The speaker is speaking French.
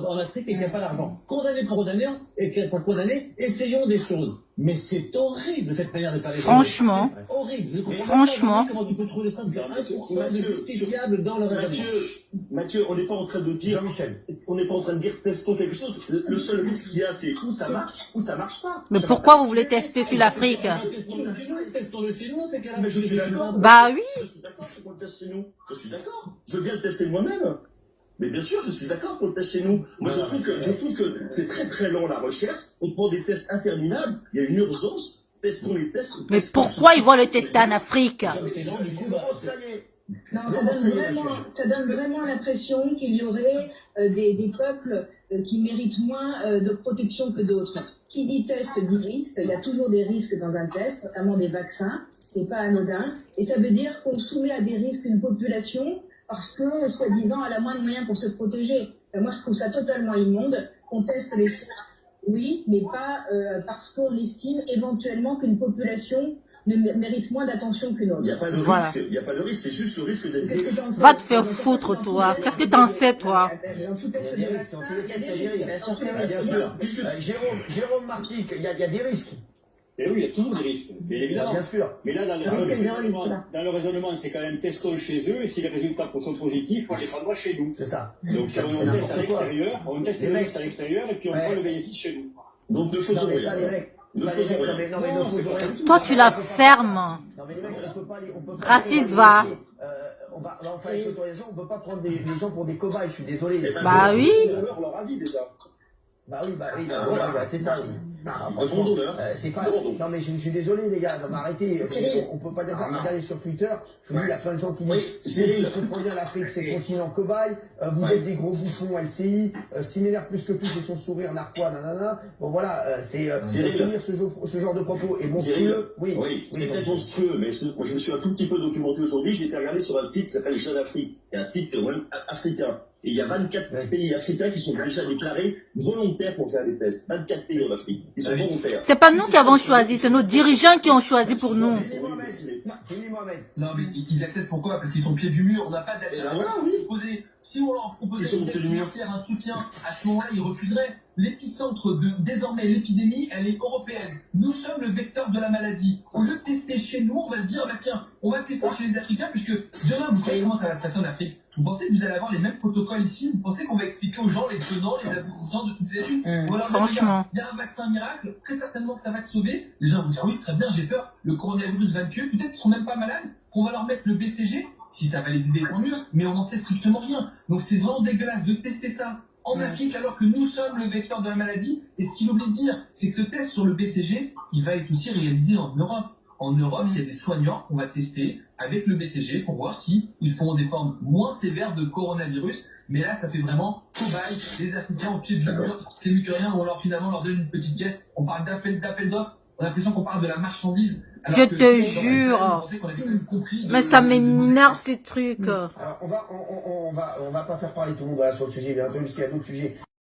en Afrique et qu'il n'y a pas d'argent. Condamner pour condamner, et pour condamner, essayons des choses. Mais c'est horrible cette manière de faire les choses. Franchement. C'est horrible. Je comprends Franchement. pas comment tu peux trouver ça, c'est 1% de justifiable dans le raisonnement. Mathieu, on n'est pas en train de dire, on n'est pas en train de dire testons quelque chose. Le seul risque qu'il y a, c'est où ça marche pas. Mais pourquoi vous voulez tester sur l'Afrique? Testons-le chez nous, c'est qu'à Mais je suis d'accord. Bah oui. Je suis d'accord pour le test chez nous. Je suis d'accord. Je viens le tester moi-même. Mais bien sûr, je suis d'accord pour le test chez nous. Moi, je trouve que c'est très très long la recherche. On prend des tests interminables. Il y a une urgence. Testons les tests. Mais pourquoi ils vont le tester en Afrique? Non, ça donne vraiment l'impression qu'il y aurait des peuples qui méritent moins de protection que d'autres. Qui dit test dit risque. Il y a toujours des risques dans un test, notamment des vaccins. C'est pas anodin. Et ça veut dire qu'on soumet à des risques une population parce que, soi-disant, elle a moins de moyens pour se protéger. Moi, je trouve ça totalement immonde. On teste les choses, oui, mais pas parce qu'on estime éventuellement qu'une population mérite moins d'attention qu'une autre. Il n'y a pas de Voilà. risque. Il n'y a pas de risque. C'est juste le risque d'être. Va te faire foutre, toi. Qu'est-ce que t'en sais, toi? Jérôme Martic, il y a des risques. Et oui, il y a toujours des risques, bien évidemment. Bien sûr. Mais là, dans le raisonnement, c'est quand même testons chez eux, et si les résultats sont positifs, on les prendra chez nous. C'est ça. Donc, si on teste à l'extérieur, on teste les risques à l'extérieur, et puis on prend le bénéfice chez nous. Donc, ne faisons rien. Toi, tu la fermes. Non, mais les mecs, on peut pas Raciste, va. On fait avec l'autorisation, on peut pas prendre les gens pour des cobayes, je suis désolé. Bah oui. On leur a dit déjà. Bah oui, c'est ça. Franchement, c'est pas. Non mais je suis désolé les gars, non mais arrêtez, on peut pas dire ça. Regardez sur Twitter, je vous dis, il y a plein de gens qui disent, si je comprends bien l'Afrique, c'est continent cobaye, vous êtes des gros bouffons LCI, ce qui m'énerve plus que tout, c'est son sourire narquois, nanana. Bon voilà, c'est tenir ce genre de propos et monstrueux. Oui, c'est peut-être monstrueux, mais moi je me suis un tout petit peu documenté aujourd'hui, j'ai été regardé sur un site qui s'appelle Jeune Afrique. C'est un site africain. Et il y a 24 pays africains qui sont déjà déclarés volontaires pour faire des tests. 24 pays en Afrique. Ils sont volontaires. C'est pas nous qui avons choisi, c'est nos dirigeants qui ont choisi pour nous. Non, mais ils acceptent pourquoi? Parce qu'ils sont au pied du mur. On n'a pas d'alternative proposée. Si on leur proposait une aide financière, un soutien, à ce moment-là, ils refuseraient. L'épicentre de, désormais, l'épidémie, elle est européenne. Nous sommes le vecteur de la maladie. Au lieu de tester chez nous, on va se dire, bah tiens, on va tester chez les Africains, puisque demain, vous savez comment ça va se passer en Afrique. Vous pensez que vous allez avoir les mêmes protocoles ici? Vous pensez qu'on va expliquer aux gens les tenants, les aboutissants de toutes ces études? On va leur dire, Franchement. il y a un vaccin miracle, très certainement que ça va te sauver. Les gens vont dire, oui, très bien, j'ai peur, le coronavirus va me tuer. Peut-être qu'ils sont même pas malades, qu'on va leur mettre le BCG. Si ça va les aider, tant mieux, mais on n'en sait strictement rien. Donc c'est vraiment dégueulasse de tester ça en Afrique alors que nous sommes le vecteur de la maladie. Et ce qu'il oublie de dire, c'est que ce test sur le BCG, il va être aussi réalisé en Europe. En Europe, il y a des soignants qu'on va tester avec le BCG pour voir si ils font des formes moins sévères de coronavirus. Mais là, ça fait vraiment cobaye, les Africains au pied du mur. C'est mieux que rien, on leur finalement leur donne une petite pièce. On parle d'appel d'offres. On a l'impression qu'on parle de la marchandise. Je te jure. Mais ça m'énerve ces trucs. Alors on va pas faire parler tout le monde sur le sujet, bien entendu, parce qu'il y a d'autres sujets.